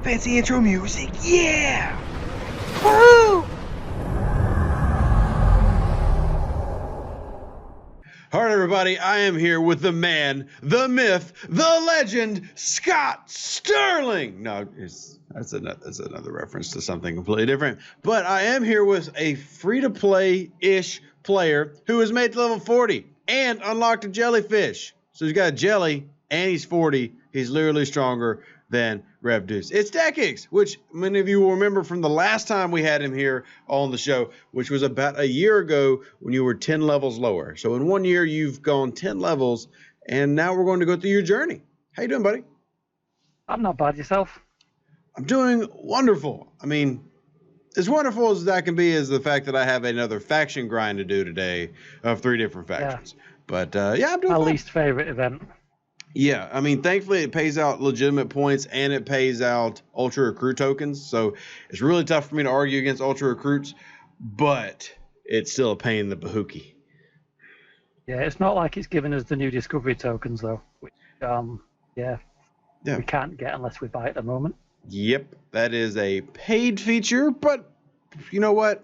Fancy intro music, yeah! Woo! All right, everybody, I am here with the man, the myth, the legend, Scott Sterling. No, that's another reference to something completely different. But I am here with a free-to-play-ish player who has made level 40 and unlocked a jellyfish. So he's got a jelly and he's 40. He's literally stronger than Rev Deuce. It's Deckix, which many of you will remember from the last time we had him here on the show, which was about a year ago when you were 10 levels lower. So in 1 year, you've gone 10 levels, and now we're going to go through your journey. How you doing, buddy? I'm not bad. Yourself? I'm doing wonderful. I mean, as wonderful as that can be is the fact that I have another faction grind to do today of 3 different factions. Yeah. But yeah, I'm doing my fine. Least favorite event. Yeah, I mean, thankfully it pays out legitimate points and it pays out ultra recruit tokens. So it's really tough for me to argue against ultra recruits, but it's still a pain in the bahookie. Yeah, it's not like it's giving us the new discovery tokens though, which yeah, we can't get unless we buy at the moment. Yep, that is a paid feature, but you know what?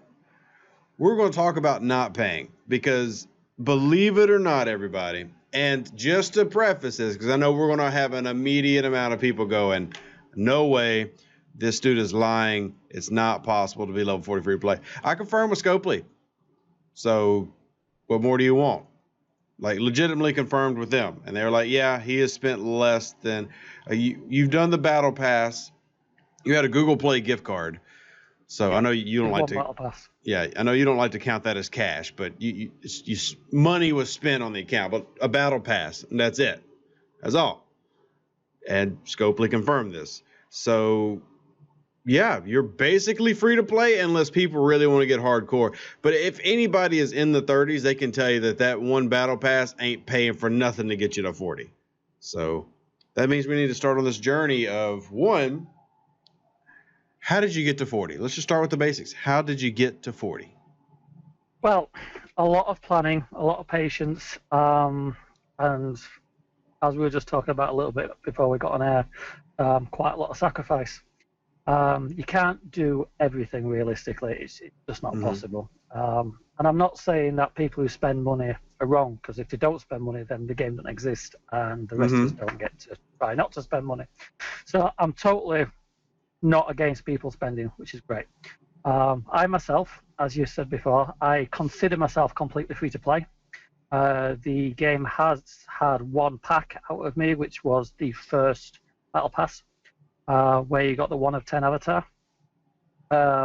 We're going to talk about not paying because believe it or not, everybody. And just to preface this, because I know we're going to have an immediate amount of people going, no way, this dude is lying. It's not possible to be level 40 free play. I confirmed with Scopely. So what more do you want? Like legitimately confirmed with them. And they were like, yeah, he has spent less than, you've done the battle pass. You had a Google Play gift card. So I know you don't like to. Yeah, I know you don't like to count that as cash, but you money was spent on the account, but a battle pass, and that's it. That's all. And Scopely confirmed this. So yeah, you're basically free to play unless people really want to get hardcore. But if anybody is in the 30s, they can tell you that one battle pass ain't paying for nothing to get you to 40. So that means we need to start on this journey of one. How did you get to 40? Let's just start with the basics. How did you get to 40? Well, a lot of planning, a lot of patience, and as we were just talking about a little bit before we got on air, quite a lot of sacrifice. You can't do everything realistically. It's just not possible. And I'm not saying that people who spend money are wrong, because if they don't spend money, then the game doesn't exist, and the rest of us don't get to try not to spend money. So I'm totally not against people spending, which is great. I myself, as you said before, I consider myself completely free to play. The game has had one pack out of me, which was the first battle pass, where you got the 1 of 10 avatar.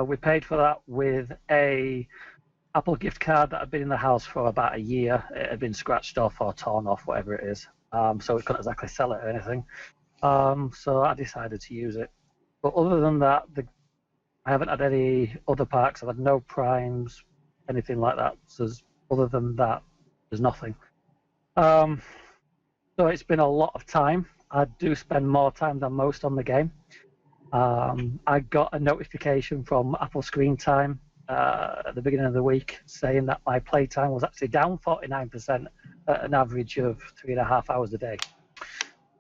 We paid for that with a Apple gift card that had been in the house for about a year. It had been scratched off or torn off, whatever it is. So we couldn't exactly sell it or anything. So I decided to use it. But other than that, I haven't had any other packs. I've had no primes, anything like that. So other than that, there's nothing. So it's been a lot of time. I do spend more time than most on the game. I got a notification from Apple Screen Time at the beginning of the week saying that my playtime was actually down 49% at an average of 3.5 hours a day.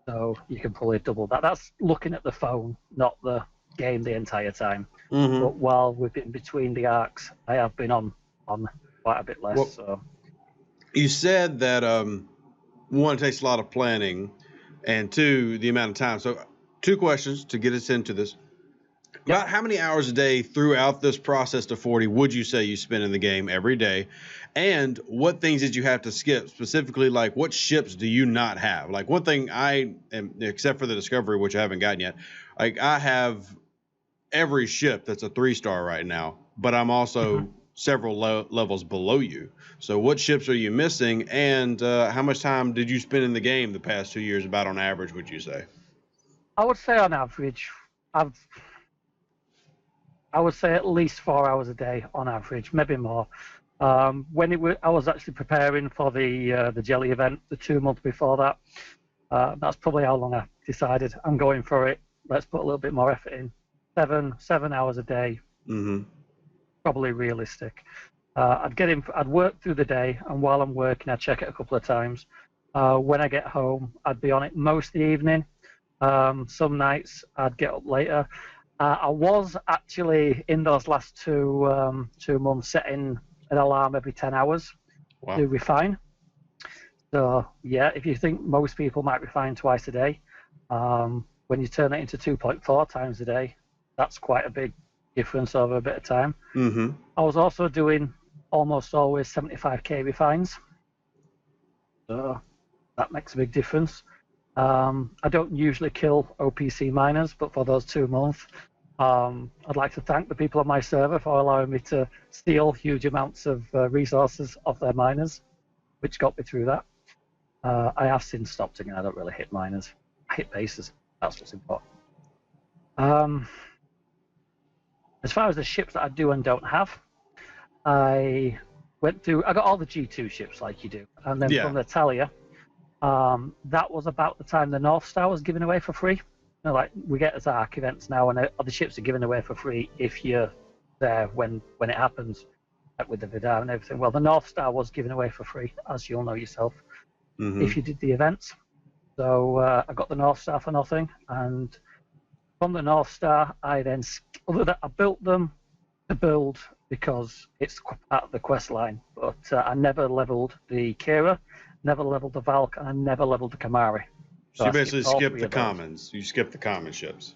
So you can probably double that. That's looking at the phone, not the game the entire time. But while we've been between the arcs, I have been on quite a bit less. Well, so you said that 1, it takes a lot of planning, and 2, the amount of time. So 2 questions to get us into this. Yep. About how many hours a day throughout this process to 40 would you say you spend in the game every day? And what things did you have to skip? Specifically, like what ships do you not have? Like one thing I am, except for the Discovery, which I haven't gotten yet, like I have every ship that's a 3-star right now, but I'm also several levels below you. So what ships are you missing? And how much time did you spend in the game the past 2 years, about on average, would you say? I would say on average, I would say at least 4 hours a day on average, maybe more. When I was actually preparing for the jelly event, the 2 months before that. That's probably how long I decided I'm going for it. Let's put a little bit more effort in. 7 hours a day, probably realistic. I'd work through the day, and while I'm working, I'd check it a couple of times. When I get home, I'd be on it most of the evening. Some nights I'd get up later. I was actually in those last 2 months setting an alarm every 10 hours to refine. So yeah, if you think most people might refine twice a day, when you turn it into 2.4 times a day, that's quite a big difference over a bit of time. Mm-hmm. I was also doing almost always 75k refines, so that makes a big difference. I don't usually kill OPC miners, but for those 2 months, I'd like to thank the people on my server for allowing me to steal huge amounts of resources off their miners, which got me through that. I have since stopped again. I don't really hit miners. I hit bases. That's what's important. As far as the ships that I do and don't have, I got all the G2 ships like you do. And then from Natalia, that was about the time the North Star was given away for free. You know, like we get as ARC events now, and the ships are given away for free if you're there when it happens, like with the Vidar and everything. Well, the North Star was given away for free, as you'll know yourself, if you did the events. So I got the North Star for nothing, and from the North Star, I built them to build because it's part of the quest line, but I never leveled the Kira, never leveled the Valk, and I never leveled the Kamari. So you basically skipped the commons. You skipped the common ships.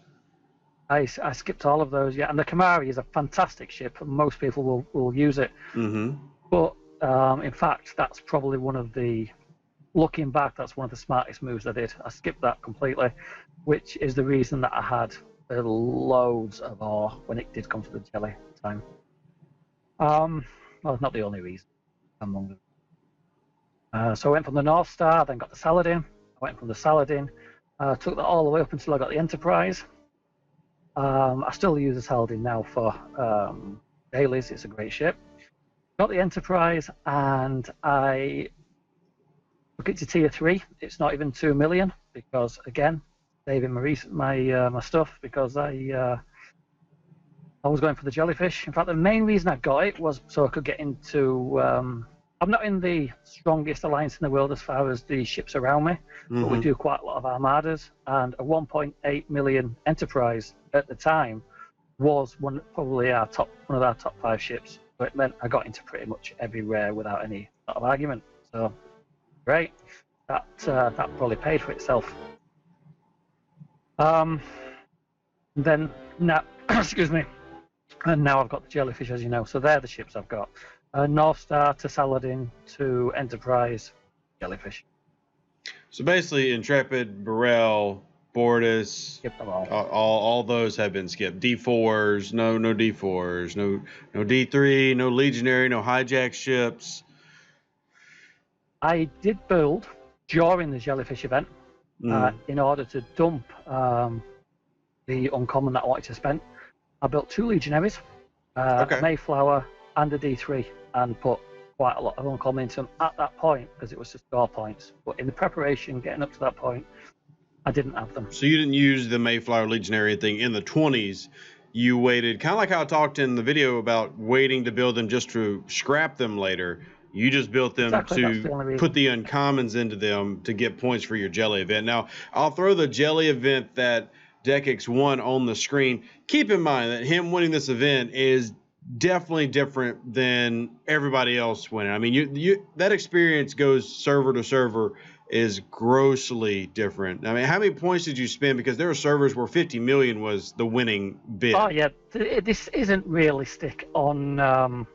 I skipped all of those, yeah. And the Kamari is a fantastic ship, and most people will use it. But in fact, that's probably looking back, that's one of the smartest moves I did. I skipped that completely, which is the reason that I had loads of ore when it did come to the jelly time. Well, not the only reason. Among them. So I went from the North Star, then got the Saladin. I went from the Saladin, took that all the way up until I got the Enterprise. I still use the Saladin now for dailies. It's a great ship. Got the Enterprise, and I took it to tier 3. It's not even 2 million because, again, saving my stuff because I was going for the Jellyfish. In fact, the main reason I got it was so I could get into. I'm not in the strongest alliance in the world as far as the ships around me, but we do quite a lot of armadas, and a 1.8 million Enterprise at the time was one of our top 5 ships. So it meant I got into pretty much everywhere without any sort of argument. So great, that probably paid for itself. Then now, excuse me, and now I've got the Jellyfish, as you know. So they're the ships I've got. North Star to Saladin to Enterprise, Jellyfish. So basically, Intrepid, Burrell, Bortus, all those have been skipped. D4s, no D4s, no D3, no Legionary, no hijack ships. I did build during the Jellyfish event in order to dump the uncommon that I wanted to spend. I built 2 Legionaries, a Mayflower, and a D3, and put quite a lot of uncommon into them at that point because it was just score points. But in the preparation, getting up to that point, I didn't have them. So you didn't use the Mayflower Legionary thing in the 20s. You waited, kind of like how I talked in the video about waiting to build them just to scrap them later. You just built them to put the uncommons into them to get points for your jelly event. Now, I'll throw the jelly event that Deckix won on the screen. Keep in mind that him winning this event is definitely different than everybody else winning. I mean, that experience goes server to server is grossly different. I mean, how many points did you spend? Because there were servers where 50 million was the winning bid. Oh yeah, this isn't realistic on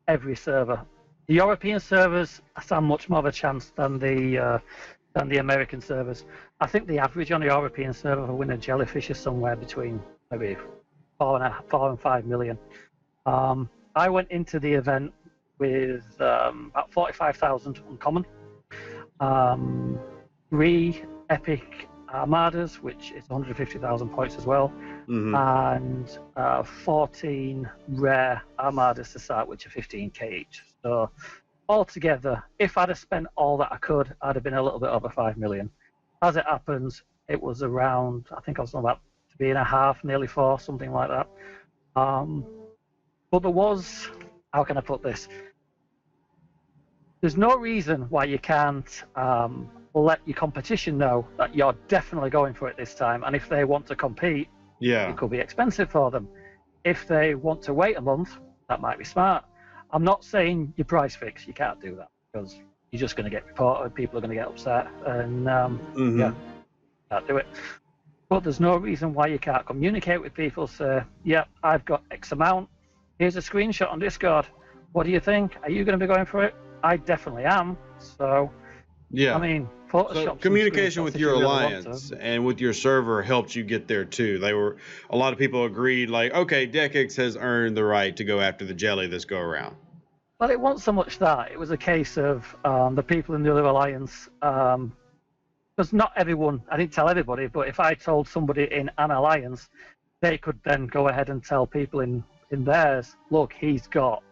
every server. The European servers stand much more of a chance than the American servers. I think the average on the European server for winning a Jellyfish is somewhere between maybe 4 and 5 million. I went into the event with about 45,000 uncommon, 3 epic armadas, which is 150,000 points as well, and 14 rare armadas to start, which are 15k each. So altogether, if I'd have spent all that I could, I'd have been a little bit over 5 million. As it happens, it was around, I think I was on about 3.5, nearly 4, something like that. But there was, how can I put this? There's no reason why you can't let your competition know that you're definitely going for it this time, and if they want to compete, Yeah. it could be expensive for them. If they want to wait a month, that might be smart. I'm not saying you price fix. You can't do that because you're just going to get reported. People are going to get upset, and yeah, can't do it. But there's no reason why you can't communicate with people. Say, yeah, I've got X amount. Here's a screenshot on Discord. What do you think? Are you going to be going for it? I definitely am. So, yeah. I mean, Photoshop. So communication with your alliance and with your server helped you get there too. A lot of people agreed, like, okay, Deckix has earned the right to go after the jelly this go around. Well, it wasn't so much that. It was a case of the people in the other alliance. Because not everyone, I didn't tell everybody, but if I told somebody in an alliance, they could then go ahead and tell people in theirs, look, he's got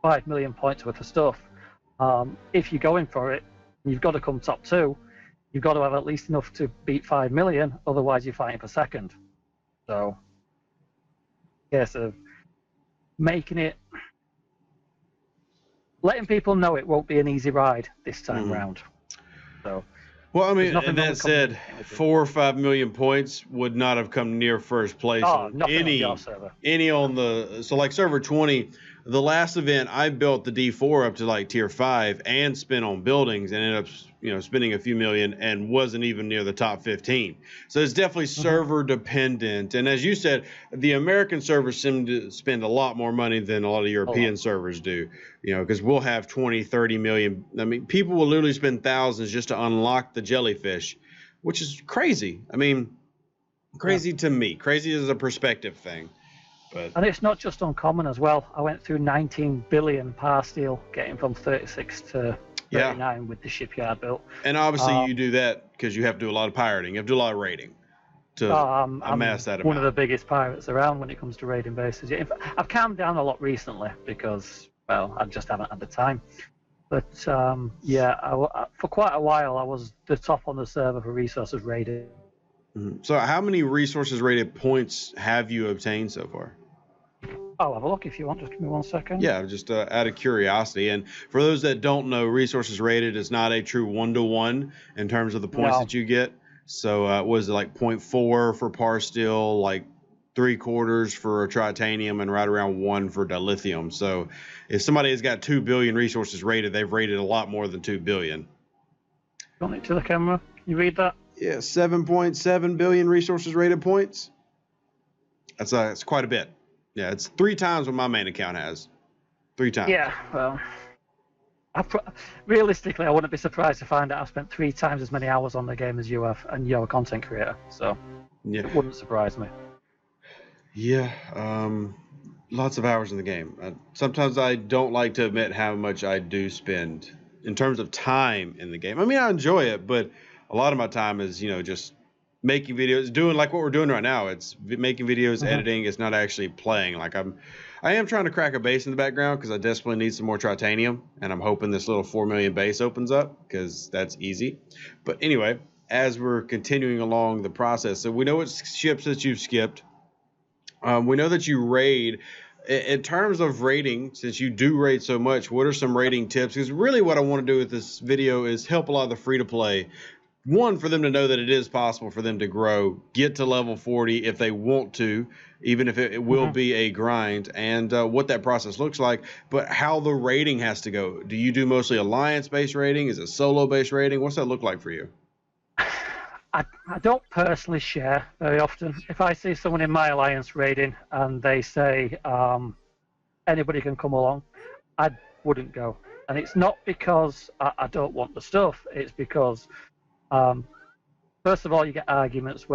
5 million points worth of stuff. If you're going for it, you've got to come top 2. You've got to have at least enough to beat 5 million, otherwise you're fighting for second. So, case of making it, letting people know it won't be an easy ride this time round. So. Well, I mean, and that said, 4 or 5 million points would not have come near first place on any on the, so like server 20, the last event I built the D4 up to like tier 5 and spent on buildings and ended up, spending a few million and wasn't even near the top 15. So it's definitely server dependent. And as you said, the American servers seem to spend a lot more money than a lot of European servers do, because we'll have 20, 30 million. I mean, people will literally spend thousands just to unlock the jellyfish, which is crazy. I mean, crazy to me. Crazy is a perspective thing. And it's not just uncommon as well. I went through 19 billion par steel, getting from 36 to 39 with the shipyard built. And obviously you do that because you have to do a lot of pirating. You have to do a lot of raiding to amass that amount. One of the biggest pirates around when it comes to raiding bases. In fact, I've calmed down a lot recently because, well, I just haven't had the time. But for quite a while, I was the top on the server for resources raided. So how many resources rated points have you obtained so far? I'll have a look if you want. Just give me 1 second. Yeah, just out of curiosity. And for those that don't know, resources rated is not a true 1-to-1 in terms of the points that you get. So was it like 0.4 for par steel, like 3/4 for tritanium, and right around 1 for dilithium. So if somebody has got 2 billion resources rated, they've rated a lot more than 2 billion. Don't it to the camera. Can you read that? Yeah, 7.7 billion resources rated points. That's quite a bit. Yeah, it's 3 times what my main account has. 3 times. Yeah, well, realistically, I wouldn't be surprised to find out I've spent 3 times as many hours on the game as you have, and you're a content creator, so it wouldn't surprise me. Yeah, lots of hours in the game. Sometimes I don't like to admit how much I do spend in terms of time in the game. I mean, I enjoy it, but a lot of my time is, just making videos, doing like what we're doing right now. It's making videos, editing. It's not actually playing. Like I am trying to crack a base in the background because I desperately need some more tritanium, and I'm hoping this little 4 million base opens up because that's easy. But anyway, as we're continuing along the process, so we know what ships that you've skipped. We know that you raid. In terms of raiding, since you do raid so much, what are some raiding tips? Because really what I want to do with this video is help a lot of the free-to-play. One, for them to know that it is possible for them to grow, get to level 40 if they want to, even if it will be a grind, and what that process looks like, but how the raiding has to go. Do you do mostly alliance-based raiding? Is it solo-based raiding? What's that look like for you? I don't personally share very often. If I see someone in my alliance raiding and they say anybody can come along, I wouldn't go. And it's not because I don't want the stuff, it's because first of all, you get arguments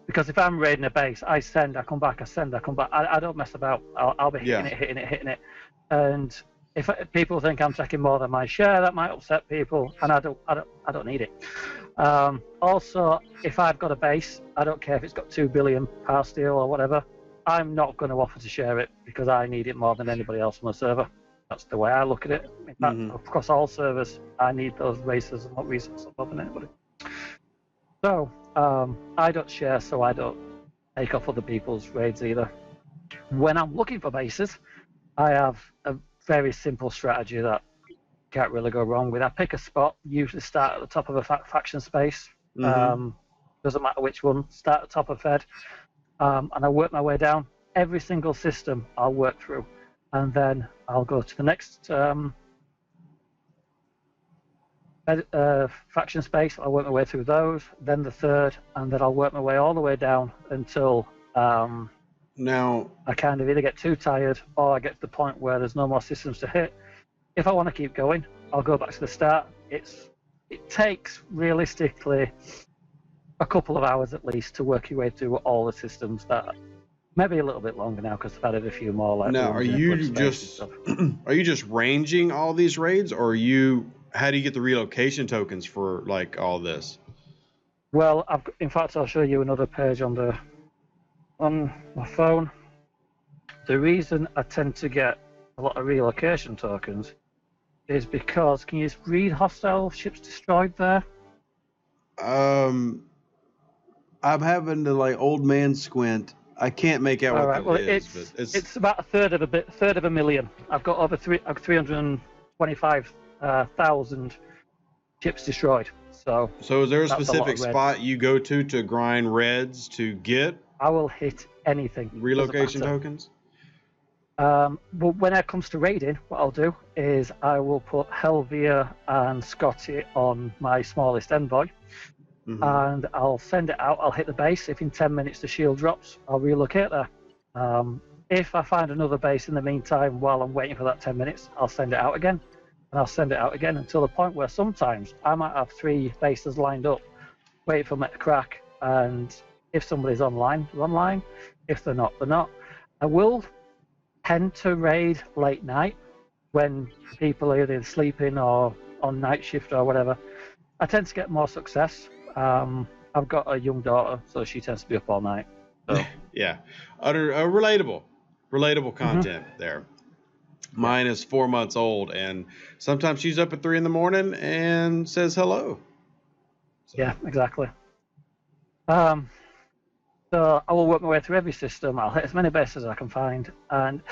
because if I'm raiding a base, I come back, I don't mess about. I'll be hitting it. And if people think I'm taking more than my share, that might upset people, and I don't need it. Also, if I've got a base, I don't care if it's got 2 billion par steel or whatever, I'm not going to offer to share it because I need it more than anybody else on the server. That's the way I look at it. In fact, across all servers, I need those races and resources more than anybody. So, I don't share, so I don't take off other people's raids either. When I'm looking for bases, I have a very simple strategy that can't really go wrong with. I pick a spot, usually start at the top of a faction space. Mm-hmm. Doesn't matter which one. Start at the top of Fed, and I work my way down. Every single system I'll work through, and then I'll go to the next faction space. I'll work my way through those, then the third, and then I'll work my way all the way down until Now, I kind of either get too tired or I get to the point where there's no more systems to hit. If I want to keep going, I'll go back to the start. It takes realistically a couple of hours at least to work your way through all the systems. That maybe a little bit longer now because I've added a few more. Like now, are you just are you just ranging all these raids, or are you? How do you get the relocation tokens for like all this? Well, in fact, I'll show you another page on my phone. The reason I tend to get a lot of relocation tokens is because, can you read hostile ships destroyed there? I'm having to like old man squint. I can't make out what that is. But it's about a third of a million. I've got over 325,000 ships destroyed. So is there a specific spot you go to grind reds to get? I will hit anything. Relocation tokens? Well, when it comes to raiding, what I'll do is I will put Helvia and Scotty on my smallest envoy, and I'll send it out. I'll hit the base. If in 10 minutes the shield drops, I'll relocate there. If I find another base in the meantime while I'm waiting for that 10 minutes, I'll send it out again, and I'll send it out again until the point where sometimes I might have 3 bases lined up, wait for them to crack, and if somebody's online, they're online. If they're not, they're not. I will tend to raid late night when people are either sleeping or on night shift or whatever. I tend to get more success. I've got a young daughter, so she tends to be up all night. So. Yeah, relatable content there. Mine is 4 months old, and sometimes she's up at 3 in the morning and says hello. So. Yeah, exactly. So I will work my way through every system. I'll hit as many bases as I can find, and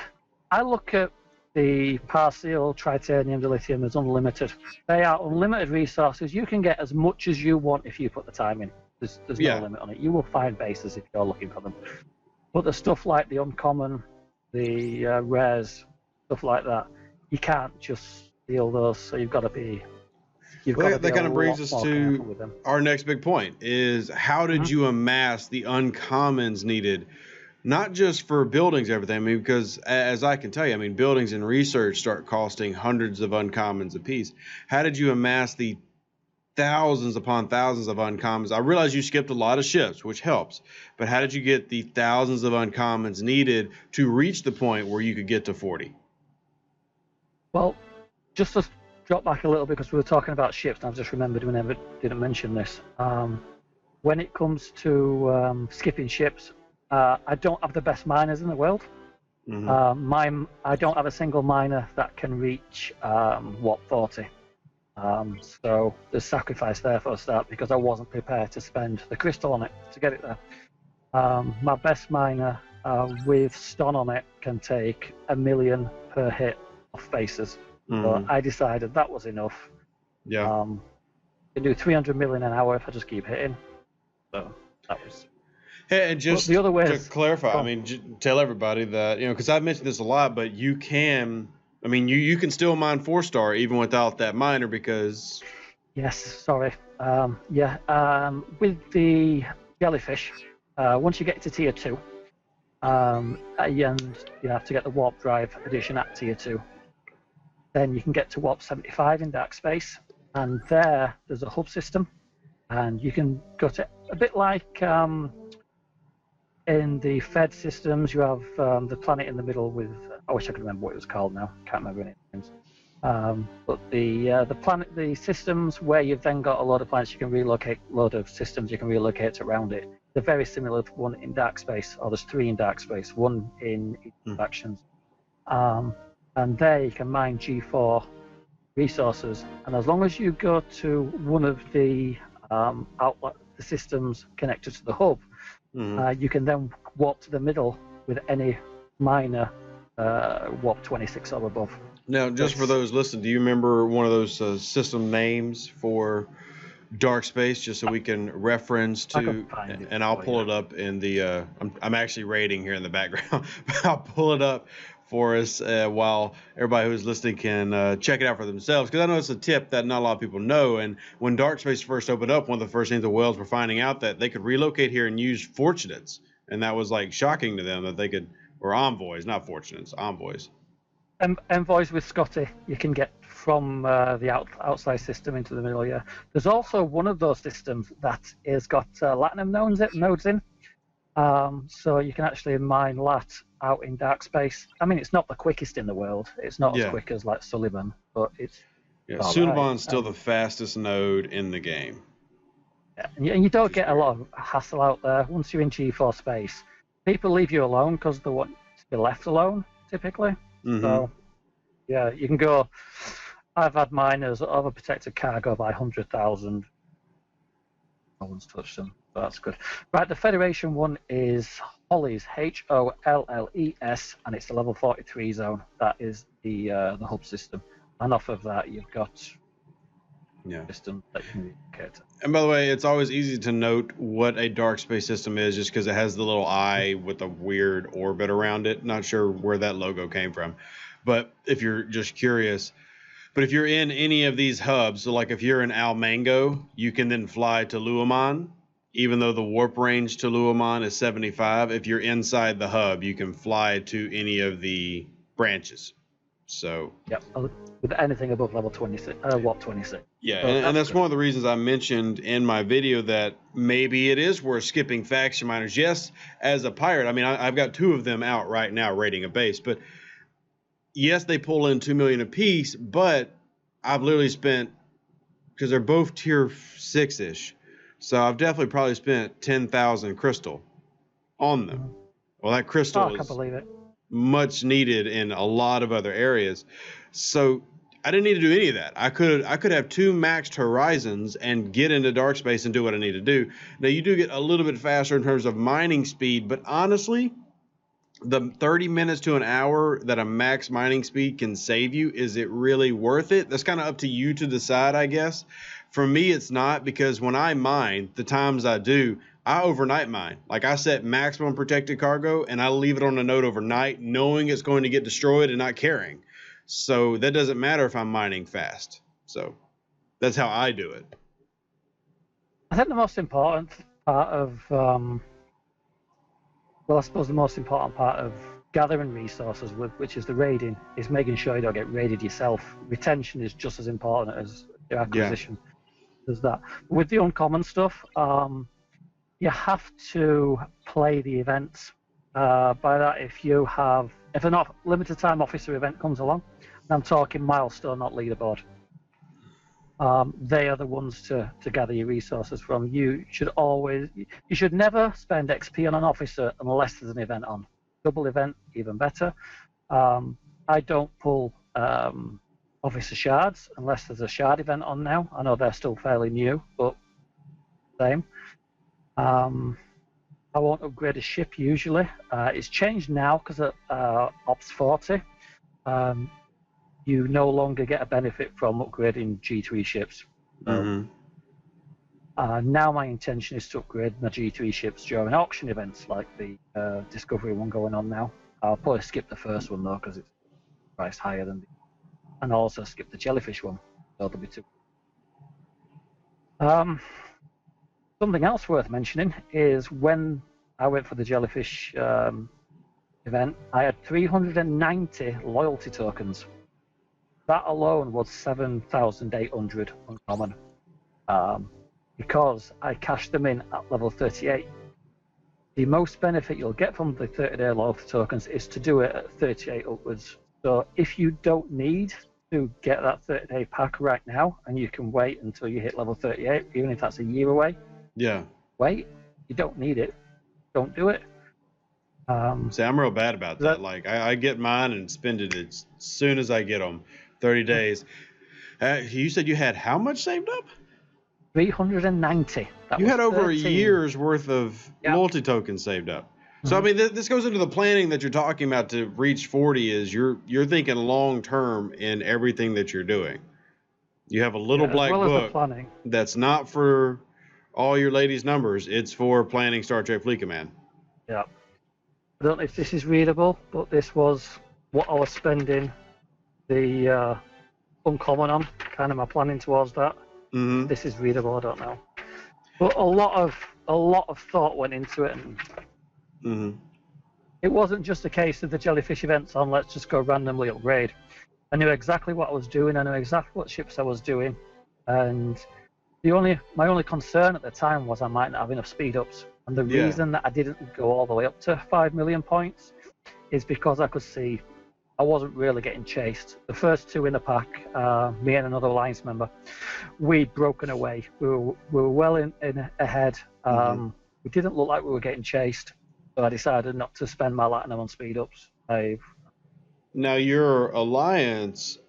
I look at the Parseal, Tritanium, the Lithium as unlimited. They are unlimited resources. You can get as much as you want if you put the time in. There's no limit on it. You will find bases if you're looking for them. But the stuff like the uncommon, the rares, stuff like that, you can't just steal those. So you've got to be. That kind of brings us to our next big point: is how did you amass the uncommons needed, not just for buildings, everything. I mean, because as I can tell you, I mean, buildings and research start costing hundreds of uncommons a piece. How did you amass the thousands upon thousands of uncommons? I realize you skipped a lot of ships, which helps, but how did you get the thousands of uncommons needed to reach the point where you could get to 40? Well, just to drop back a little bit, because we were talking about ships, and I've just remembered we never didn't mention this. When it comes to skipping ships, I don't have the best miners in the world. I don't have a single miner that can reach Warp 40. So there's sacrifice there for a start, because I wasn't prepared to spend the crystal on it to get it there. My best miner with stun on it can take 1 million per hit off bases. So I decided that was enough. Yeah. I can do 300 million an hour if I just keep hitting. So that was. Hey, and just the other way to clarify, I mean, tell everybody that, because I've mentioned this a lot, but you can, I mean, you can still mine 4-star even without that miner, because. Yes, sorry. With the jellyfish, once you get to tier 2, and you have to get the warp drive edition at tier 2. Then you can get to warp 75 in dark space, and there's a hub system, and you can go to a bit like in the Fed systems. You have the planet in the middle with, I wish I could remember what it was called now. Can't remember any names. But the systems where you've then got a lot of planets you can relocate, load of systems you can relocate around it. They're very similar to one in dark space, or there's 3 in dark space, 1 in factions. And there you can mine G4 resources, and as long as you go to one of the outlet, the systems connected to the hub, you can then warp to the middle with any miner warp 26 or above. Now, just for those listening, do you remember one of those system names for dark space, just so we can reference I can to? find it. And I'll pull it up in the. I'm actually rating here in the background. But I'll pull it up for us while everybody who's listening can check it out for themselves, because I know it's a tip that not a lot of people know. And when dark space first opened up, one of the first things the whales were finding out that they could relocate here and use fortunates, and that was like shocking to them that they could, or envoys, not fortunates, envoys. Envoys with Scotty, you can get from the outside system into the middle. Yeah, there's also one of those systems that has got Latinum nodes in, so you can actually mine lat out in dark space. I mean, it's not the quickest in the world. It's not as quick as like Sullivan, but it's Sullivan's still the fastest node in the game. Yeah, and you don't get a lot of hassle out there once you're in G4 space. People leave you alone because they want to be left alone typically. Mm-hmm. So, yeah, you can go. I've had miners overprotected cargo by 100,000. No one's touched them, so that's good. Right, the Federation one is Hollies, HOLLES, and it's the level 43 zone. That is the hub system. And off of that, you've got systems that you can communicate. And by the way, it's always easy to note what a dark space system is, just because it has the little eye with a weird orbit around it. Not sure where that logo came from, but if you're just curious. But if you're in any of these hubs, so like if you're in Almango, you can then fly to Luaman, even though the warp range to Luaman is 75. If you're inside the hub, you can fly to any of the branches. So with anything above level 26, warp 26. Yeah, so and that's one of the reasons I mentioned in my video that maybe it is worth skipping faction miners. Yes, as a pirate, I mean, I've got 2 of them out right now raiding a base, but yes, they pull in 2 million apiece, but I've literally spent, because they're both tier 6-ish, so I've definitely probably spent 10,000 crystal on them. Well, that crystal I can't believe it. Much needed in a lot of other areas. So I didn't need to do any of that. I could have 2 maxed horizons and get into dark space and do what I need to do. Now, you do get a little bit faster in terms of mining speed, but honestly, the 30 minutes to an hour that a max mining speed can save you, is it really worth it? That's kind of up to you to decide, I guess. For me, it's not, because when I mine, the times I do, I overnight mine. Like, I set maximum protected cargo and I leave it on a node overnight, knowing it's going to get destroyed and not caring. So that doesn't matter if I'm mining fast. So that's how I do it. I think the most important part of, I suppose the most important part of gathering resources, which is the raiding, is making sure you don't get raided yourself. Retention is just as important as your acquisition. There's that. With the uncommon stuff, you have to play the events. By that, if an limited time officer event comes along, and I'm talking milestone, not leaderboard, they are the ones to gather your resources from. You should never spend XP on an officer unless there's an event on. Double event, even better. I don't pull officer shards unless there's a shard event on now. I know they're still fairly new, but same. I won't upgrade a ship usually. It's changed now because of Ops 40. You no longer get a benefit from upgrading G3 ships. Now my intention is to upgrade my G3 ships during auction events, like the Discovery one going on now. I'll probably skip the first one though, because it's priced higher than and also skip the Jellyfish one. So there'll be 2. Something else worth mentioning is when I went for the Jellyfish event, I had 390 loyalty tokens. That alone was 7,800 uncommon, because I cashed them in at level 38. The most benefit you'll get from the 30-day loyalty tokens is to do it at 38 upwards. So if you don't need to get that 30-day pack right now, and you can wait until you hit level 38, even if that's a year away, wait. You don't need it. Don't do it. See, I'm real bad about that. Like, I get mine and spend it as soon as I get them. 30 days. You said you had how much saved up? 390. You had over 13. A year's worth of loyalty tokens saved up. So I mean, this goes into the planning that you're talking about to reach 40. Is you're thinking long term in everything that you're doing. You have a little black as well book as the planning. that's not for all your ladies' numbers. It's for planning Star Trek Fleet Command. Yeah. I don't know if this is readable, but this was what I was spending the uncommon on, kind of my planning towards that. Mm-hmm. This is readable, I don't know. But a lot of thought went into it, and it wasn't just a case of the jellyfish events on let's just go randomly upgrade. I knew exactly what I was doing, I knew exactly what ships I was doing, and my only concern at the time was I might not have enough speed ups. And the reason that I didn't go all the way up to 5 million points is because I could see I wasn't really getting chased. The first two in the pack, me and another alliance member, we'd broken away. We were well in ahead. We didn't look like we were getting chased, so I decided not to spend my Latinum on speed ups. Now your alliance,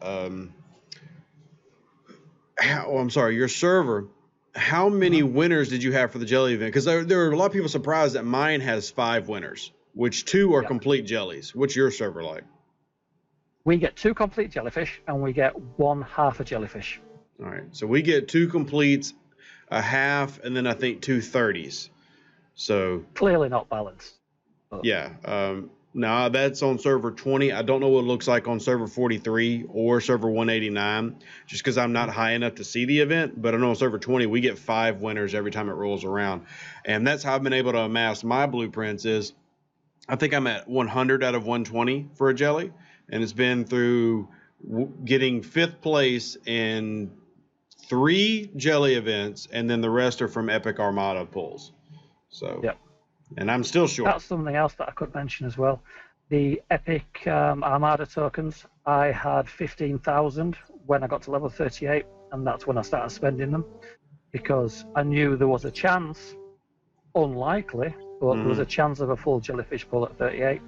your server. How many winners did you have for the jelly event? Because there are a lot of people surprised that mine has 5 winners, which 2 are complete jellies. What's your server like? We get 2 complete jellyfish, and we get 1 half a jellyfish. All right, so we get 2 completes, a half, and then I think 2 30s. So clearly not balanced. Yeah. Now that's on server 20. I don't know what it looks like on server 43 or server 189, just because I'm not high enough to see the event. But I know on server 20 we get 5 winners every time it rolls around, and that's how I've been able to amass my blueprints. Is I think I'm at 100 out of 120 for a jelly, and it's been through getting 5th place in 3 jelly events, and then the rest are from Epic Armada pulls. So yeah. And I'm still short. That's something else that I could mention as well. The Epic Armada tokens, I had 15,000 when I got to level 38, and that's when I started spending them, because I knew there was a chance, unlikely, but there was a chance of a full jellyfish pull at 38.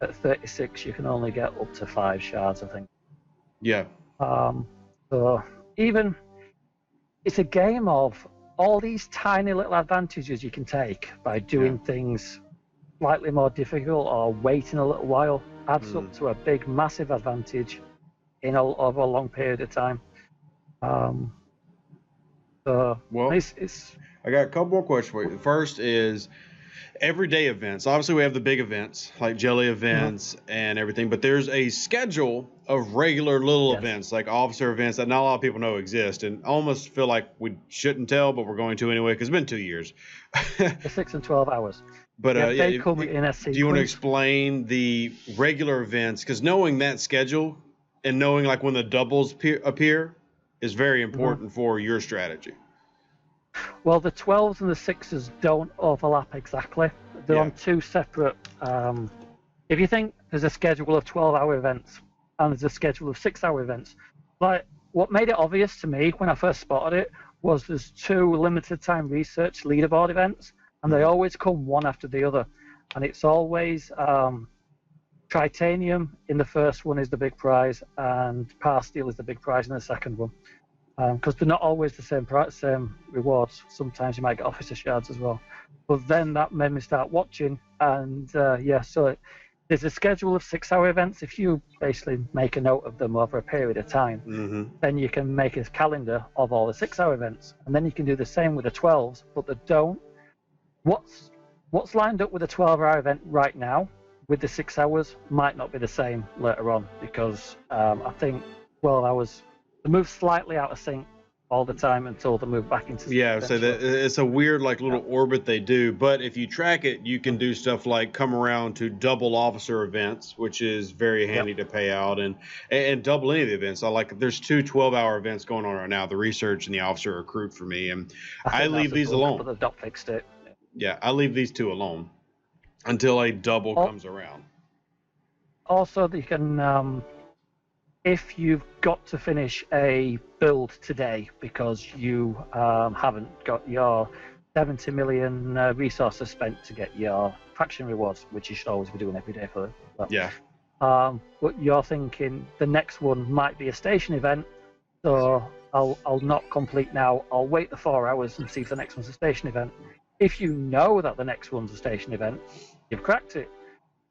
At 36, you can only get up to 5 shards, I think. Yeah. So even, it's a game of all these tiny little advantages you can take by doing things slightly more difficult or waiting a little while adds up to a big, massive advantage over a long period of time. Well, it's I got a couple more questions for you. The first is everyday events. Obviously, we have the big events like jelly events and everything, but there's a schedule of regular little events like officer events that not a lot of people know exist, and I almost feel like we shouldn't tell, but we're going to anyway because it's been 2 years. The 6 and 12 hours. But they come in a sequence. Do you want to explain the regular events? Because knowing that schedule and knowing like when the doubles appear is very important for your strategy. Well, the 12s and the 6s don't overlap exactly. They're on 2 separate. If you think there's a schedule of 12-hour events and there's a schedule of 6-hour events, like what made it obvious to me when I first spotted it was there's 2 limited time research leaderboard events, and they always come one after the other, and it's always Tritanium in the first one is the big prize, and Parsteel is the big prize in the second one. Because they're not always the same rewards. Sometimes you might get officer shards as well. But then that made me start watching, and so there's a schedule of 6-hour events. If you basically make a note of them over a period of time, then you can make a calendar of all the 6-hour events, and then you can do the same with the 12s. But the don't. What's lined up with a 12-hour event right now with the 6 hours might not be the same later on, because I think 12 hours. They move slightly out of sync all the time until they move back into sync. Yeah, so it's a weird like little orbit they do, but if you track it, you can do stuff like come around to double officer events, which is very handy to pay out, and double any of the events. There's 2 12-hour events going on right now, the research and the officer recruit for me, and I leave these alone. But the dot fixed it. Yeah, I leave these 2 alone until a double comes around. Also, you can if you've got to finish a build today because you haven't got your 70 million resources spent to get your faction rewards, which you should always be doing every day for that. Yeah. But you're thinking the next one might be a station event, so I'll not complete now. I'll wait the 4 hours and see if the next one's a station event. If you know that the next one's a station event, you've cracked it.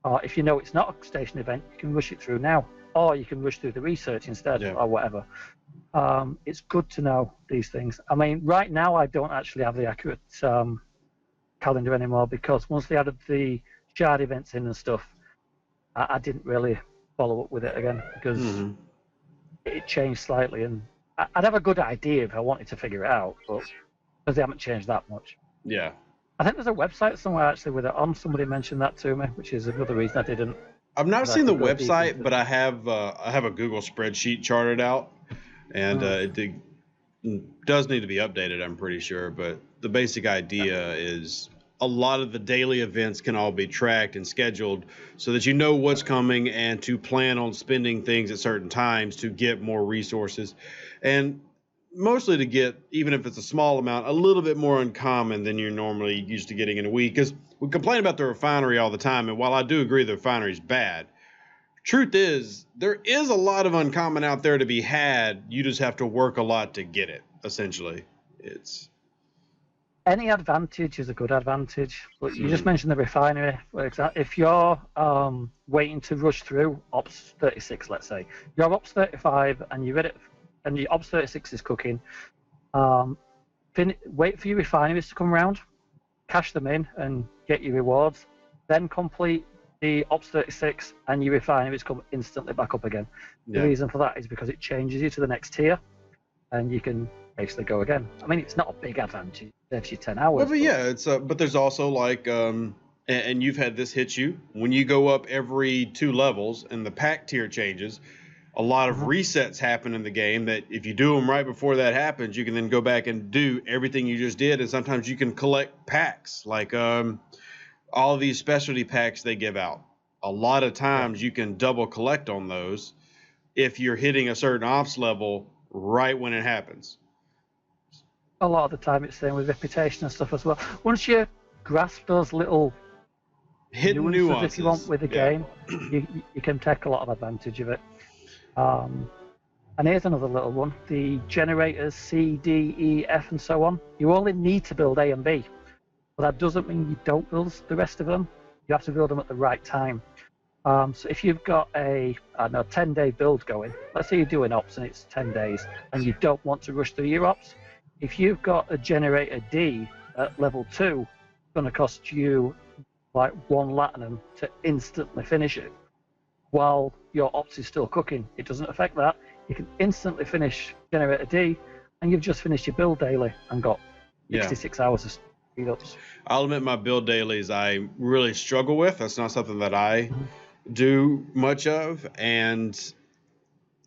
Or if you know it's not a station event, you can rush it through now. Or you can rush through the research instead, or whatever. It's good to know these things. I mean, right now I don't actually have the accurate calendar anymore, because once they added the shard events in and stuff, I didn't really follow up with it again, because it changed slightly, and I'd have a good idea if I wanted to figure it out, but because they haven't changed that much. Yeah. I think there's a website somewhere actually with it on. Somebody mentioned that to me, which is another reason I didn't. I've not seen the website, but I have a Google spreadsheet charted out, and it does need to be updated, I'm pretty sure. But the basic idea is a lot of the daily events can all be tracked and scheduled so that you know what's coming and to plan on spending things at certain times to get more resources, and mostly to get, even if it's a small amount, a little bit more uncommon than you're normally used to getting in a week. Because we complain about the refinery all the time, and while I do agree the refinery is bad, truth is there is a lot of uncommon out there to be had. You just have to work a lot to get it, essentially. It's any advantage is a good advantage, but you just mentioned the refinery. If you're waiting to rush through Ops 36, let's say you're Ops 35 and you're ready, and your Ops 36 is cooking, wait for your refineries to come around, cash them in and get your rewards, then complete the Ops 36 and your refineries come instantly back up again. The reason for that is because it changes you to the next tier and you can basically go again. I mean, it's not a big advantage. It saves you 10 hours. Well, but yeah, it's but there's also like and you've had this hit you when you go up every 2 levels and the pack tier changes. A lot of resets happen in the game that if you do them right before that happens, you can then go back and do everything you just did. And sometimes you can collect packs, like all these specialty packs they give out. A lot of times you can double collect on those if you're hitting a certain ops level right when it happens. A lot of the time it's the same with reputation and stuff as well. Once you grasp those little hidden nuances, if you want, with the game, you can take a lot of advantage of it. And here's another little one. The generators C, D, E, F, and so on. You only need to build A and B. But that doesn't mean you don't build the rest of them. You have to build them at the right time. So if you've got a 10-day build going, let's say you're doing ops and it's 10 days, and you don't want to rush through your ops, if you've got a generator D at level 2, it's going to cost you like 1 latinum to instantly finish it. While your ops is still cooking, it doesn't affect that. You can instantly finish generator D, and you've just finished your build daily and got 66 hours of speed ups. I'll admit my build dailies I really struggle with. That's not something that I do much of, and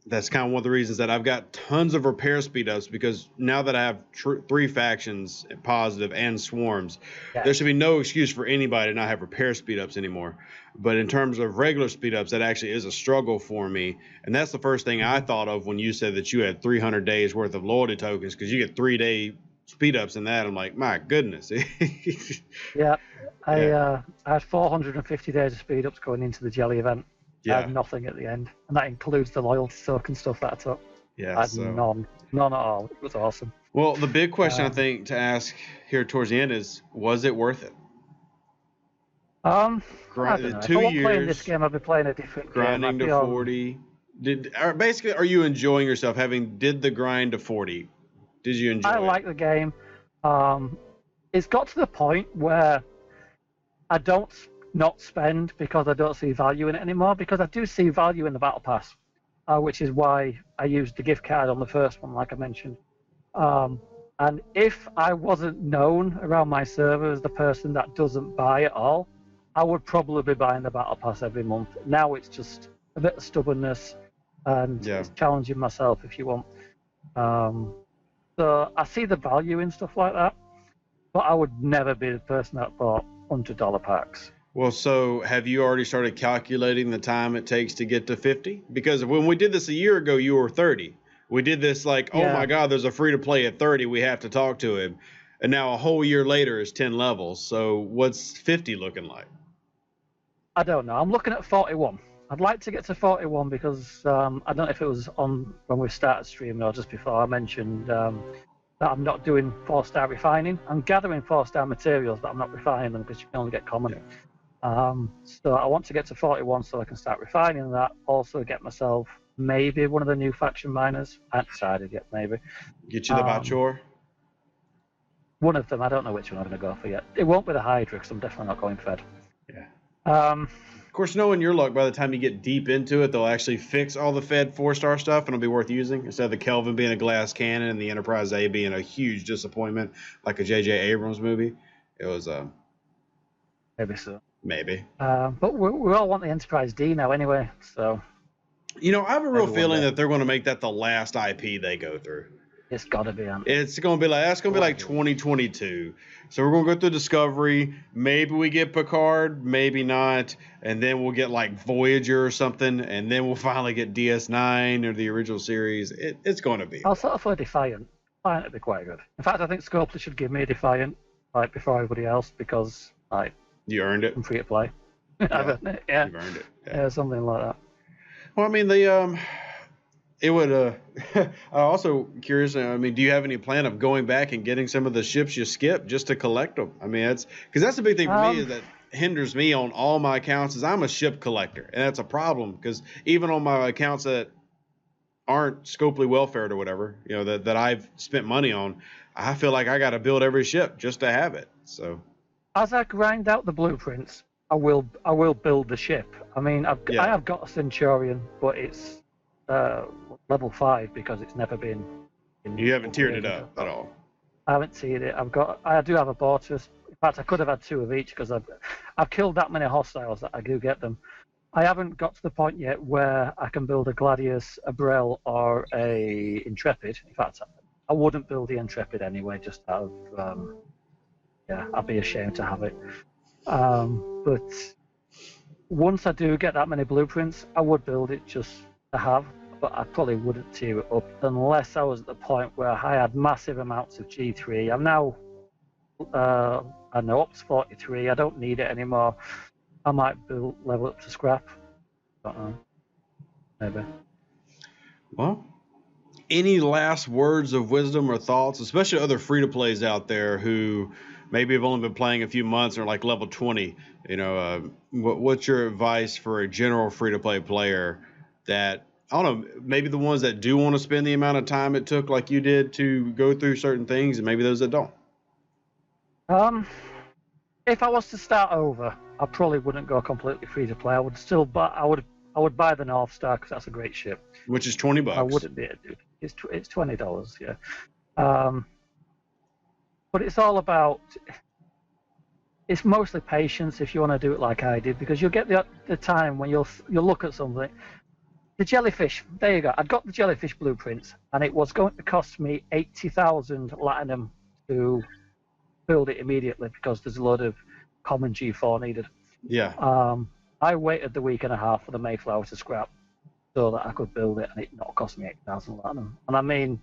that's kind of one of the reasons that I've got tons of repair speed ups, because now that I have 3 factions, positive and swarms, there should be no excuse for anybody to not have repair speed ups anymore. But in terms of regular speed ups, that actually is a struggle for me. And that's the first thing I thought of when you said that you had 300 days worth of loyalty tokens, because you get 3-day speed ups in that. I'm like, my goodness. I had 450 days of speed ups going into the Jelly event. I had nothing at the end, and that includes the loyalty token stuff that I took. I had none at all. It was awesome. Well, the big question I think to ask here towards the end is, was it worth it? I don't know. 2 if I years playing this game, I'd be playing a different grinding game. to 40. Basically, are you enjoying yourself did the grind to 40? Did you enjoy it? I like the game. It's got to the point where I don't not spend because I don't see value in it anymore, because I do see value in the battle pass, which is why I used the gift card on the first one, like I mentioned. And if I wasn't known around my server as the person that doesn't buy at all, I would probably be buying the battle pass every month. Now it's just a bit of stubbornness and it's challenging myself, if you want. So I see the value in stuff like that, but I would never be the person that bought $100 packs. Well, so have you already started calculating the time it takes to get to 50? Because when we did this a year ago, you were 30. We did this like, oh my God, there's a free-to-play at 30. We have to talk to him. And now a whole year later is 10 levels. So what's 50 looking like? I don't know. I'm looking at 41. I'd like to get to 41 because I don't know if it was on when we started streaming or just before I mentioned that I'm not doing 4-star refining. I'm gathering 4-star materials, but I'm not refining them because you can only get common. So I want to get to 41 so I can start refining that. Also get myself maybe one of the new faction miners. I haven't decided yet, maybe. Get you the Bachor? One of them. I don't know which one I'm going to go for yet. It won't be the Hydra because I'm definitely not going Fed. Yeah. Of course, knowing your luck, by the time you get deep into it, they'll actually fix all the Fed 4-star stuff and it'll be worth using. Instead of the Kelvin being a glass cannon and the Enterprise A being a huge disappointment like a J.J. Abrams movie. It was... maybe so. Maybe. But we all want the Enterprise D now anyway, so... You know, I have a real feeling that they're going to make that the last IP they go through. It's got to be. It's going to be like, that's going to be like 2022. So we're going to go through Discovery. Maybe we get Picard, maybe not. And then we'll get like Voyager or something. And then we'll finally get DS9 or the original series. It's going to be. I'll sort of for Defiant. Defiant would be quite good. In fact, I think Scopely should give me a Defiant like before everybody else because like you earned it. I'm free to play. Yeah. Yeah. You've earned it. Yeah, something like that. Well, I mean, it would. I'm also curious. I mean, do you have any plan of going back and getting some of the ships you skipped just to collect them? I mean, because that's the big thing for me is that hinders me on all my accounts is I'm a ship collector, and that's a problem because even on my accounts that aren't Scopely welfared or whatever, you know, that I've spent money on, I feel like I got to build every ship just to have it. So as I grind out the blueprints, I will build the ship. I mean, I have got a Centurion, but it's level 5 because it's never been. You haven't tiered it up at all. I haven't tiered it. I do have a Bortus. In fact, I could have had 2 of each because I've killed that many hostiles that I do get them. I haven't got to the point yet where I can build a Gladius, a Brel, or a Intrepid. In fact, I wouldn't build the Intrepid anyway, just out of I'd be ashamed to have it. But once I do get that many blueprints, I would build it just to have, but I probably wouldn't tier it up unless I was at the point where I had massive amounts of G3. I'm now, I know Ops 43, I don't need it anymore. I might level up to scrap. Maybe. Well, any last words of wisdom or thoughts, especially other free-to-plays out there who maybe have only been playing a few months or like level 20, you know, what's your advice for a general free-to-play player that, I don't know, maybe the ones that do want to spend the amount of time it took like you did to go through certain things and maybe those that don't? If I was to start over, I probably wouldn't go completely free-to-play. I would still buy, I would buy the North Star because that's a great ship. Which is $20. I wouldn't be, it's $20, yeah. But it's all about, it's mostly patience if you want to do it like I did, because you'll get the time when you'll look at something. The jellyfish, there you go. I'd got the jellyfish blueprints, and it was going to cost me 80,000 Latinum to build it immediately because there's a load of common G4 needed. Yeah. I waited the week and a half for the Mayflower to scrap so that I could build it, and it not cost me 8,000 Latinum. And I mean,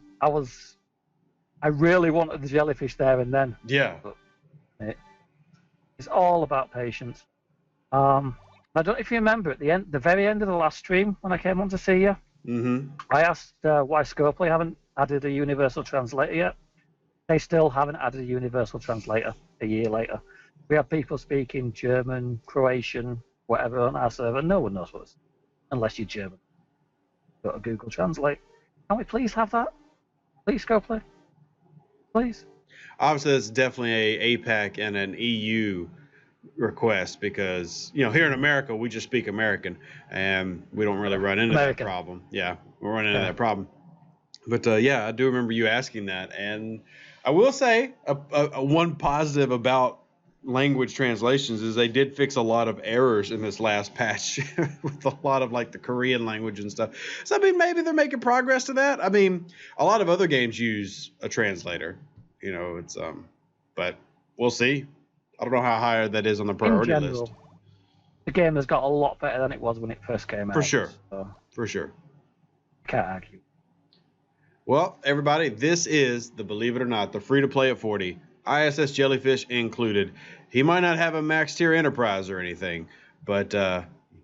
I really wanted the jellyfish there and then. Yeah. But it's all about patience. I don't know if you remember at the very end of the last stream when I came on to see you. Mm-hmm. I asked why Scopely haven't added a universal translator yet. They still haven't added a universal translator a year later. We have people speaking German, Croatian, whatever on our server. No one knows what it's unless you're German. Go to Google Translate. Can we please have that? Please, Scopely. Please. Obviously, that's definitely a APAC and an EU request because, you know, here in America, we just speak American and we don't really run into that problem. Yeah, we're running into that problem. But yeah, I do remember you asking that. And I will say one positive about language translations is they did fix a lot of errors in this last patch with a lot of like the Korean language and stuff. So I mean, maybe they're making progress to that. I mean, a lot of other games use a translator, you know, it's but we'll see. I don't know how high that is on the priority list. The game has got a lot better than it was when it first came out. For sure. So for sure. Can't argue. Well, everybody, this is the Believe It or Not, the free-to-play at 40, ISS Jellyfish included. He might not have a max tier Enterprise or anything, but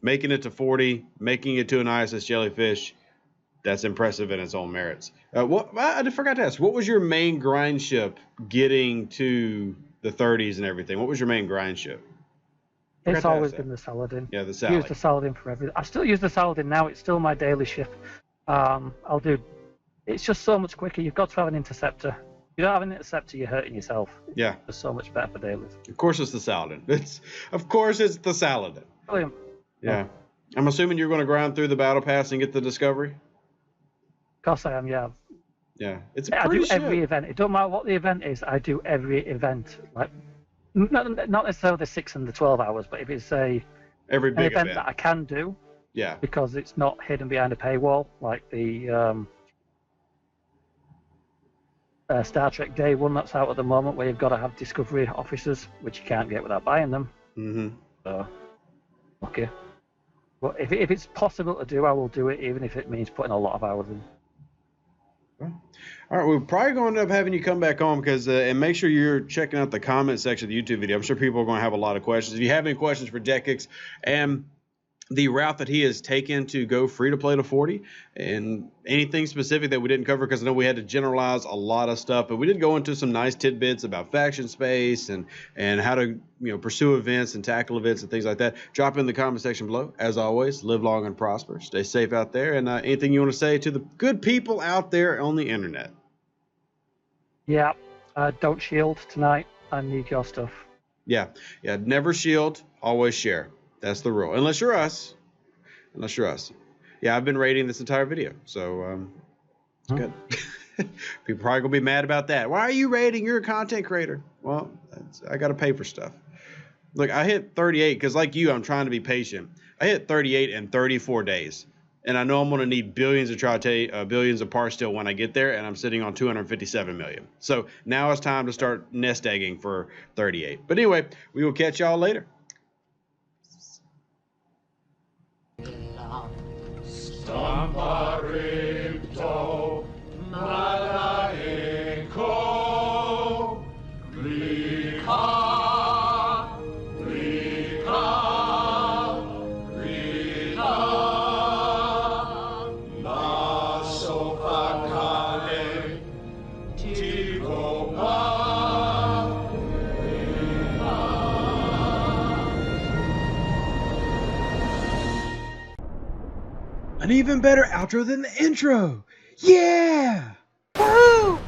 making it to 40, making it to an ISS Jellyfish, that's impressive in its own merits. I forgot to ask, what was your main grind ship getting to the 30s and everything? What was your main grind ship? It's always been the Saladin. Yeah, the Use Sally. the Saladin for everything. I still use the Saladin now. It's still my daily ship. I'll do. It's just so much quicker. You've got to have an interceptor. If you don't have an interceptor, you're hurting yourself. Yeah. It's so much better for dailies. Of course, it's the Saladin. Of course, it's the Saladin. Brilliant. Yeah. I'm assuming you're going to grind through the battle pass and get the discovery. Of course I am. Yeah. Yeah. It's I pretty do every event. It don't matter what the event is. I do every event. Like, not necessarily the 6 and the 12 hours, but if it's an event that I can do. Yeah. Because it's not hidden behind a paywall, like the Star Trek Day one that's out at the moment, where you've got to have Discovery officers, which you can't get without buying them. Mm-hmm. So, okay. But if it's possible to do, I will do it, even if it means putting a lot of hours in. All right, we're probably going to end up having you come back on because, and make sure you're checking out the comment section of the YouTube video. I'm sure people are going to have a lot of questions. If you have any questions for Deckix and the route that he has taken to go free to play to 40 and anything specific that we didn't cover, because I know we had to generalize a lot of stuff, but we did go into some nice tidbits about faction space and how to pursue events and tackle events and things like that. Drop in the comment section below. As always, live long and prosper. Stay safe out there. And anything you want to say to the good people out there on the internet? Yeah, don't shield tonight. I need your stuff. Yeah, never shield, always share. That's the rule. Unless you're us. Yeah, I've been rating this entire video, so it's good. People probably gonna be mad about that. Why are you rating? You're a content creator. Well, I gotta pay for stuff. Look, I hit 38 because, like you, I'm trying to be patient. I hit 38 in 34 days, and I know I'm gonna need billions of parts still when I get there, and I'm sitting on 257 million. So now it's time to start nest egging for 38. But anyway, we will catch y'all later. Stamparipto malaiko Rika Nasopakale Tigopa An even better outro than the intro. Yeah! Woo!